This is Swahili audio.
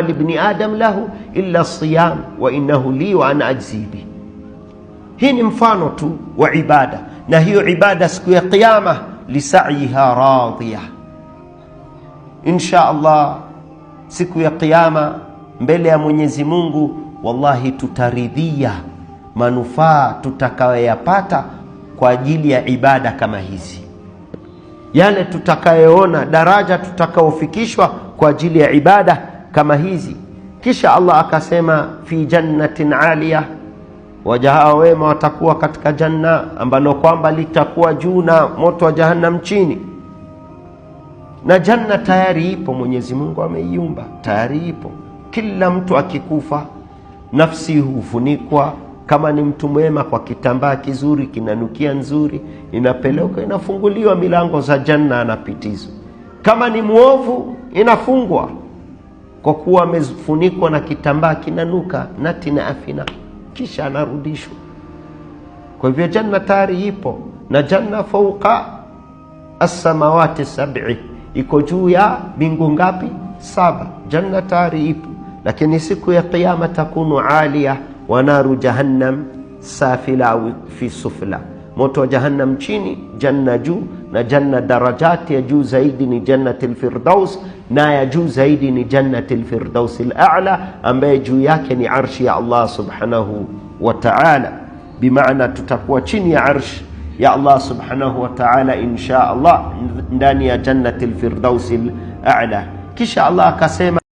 libni adam lahu illa siyam wa innahu li wa ana ajzi bi. Hii ni mfano tu wa ibada, na hiyo ibada siku ya kiyama lisaiha radhiya. Insha Allah siku ya kiyama mbele ya Mwenyezi Mungu, wallahi tutaridhia manufaa tutakayoyapata kwa ajili ya ibada kama hizi, yale tutakayoona, daraja tutakaofikishwa kwa ajili ya ibada kama hizi. Kisha Allah akasema fi jannatin aliyah, waja hao wema watakuwa katika janna ambalo kwamba litakuwa juu na moto wa jahannam chini. Na janna tayari ipo, Mwenyezi Mungu ameiumba, tayari ipo. Kila mtu akikufa nafsi hufunikwa, kama ni mtu mwema kwa kitambaa kizuri kinanukia nzuri, inapelekwa inafunguliwa milango za janna, anapitizwa. Kama ni muovu inafungwa kwa kuwa amefunikwa na kitambaa kinanuka natina afina, kisha anarudishwa. Kwa hivyo janna tayari ipo, na janna fauqa as-samawati sab'i, iko juu ya mbingu ngapi? 7. Janna tayari ipo, lakini siku ya kiyama takunu alia wa naru jahannam safila fi sufla, moto wa jahannam chini, janna juu. Na janna darajati ya juu zaidi ni jannatul firdaus, na ya juu zaidi ni jannatul firdaus al-a'la, ambaye juu yake ni arshi ya Allah subhanahu wa ta'ala. Bimaana tutakuwa chini ya arshi ya Allah subhanahu wa ta'ala insha Allah, ndani ya jannatul firdaus al-a'la. Kisha Allah akasema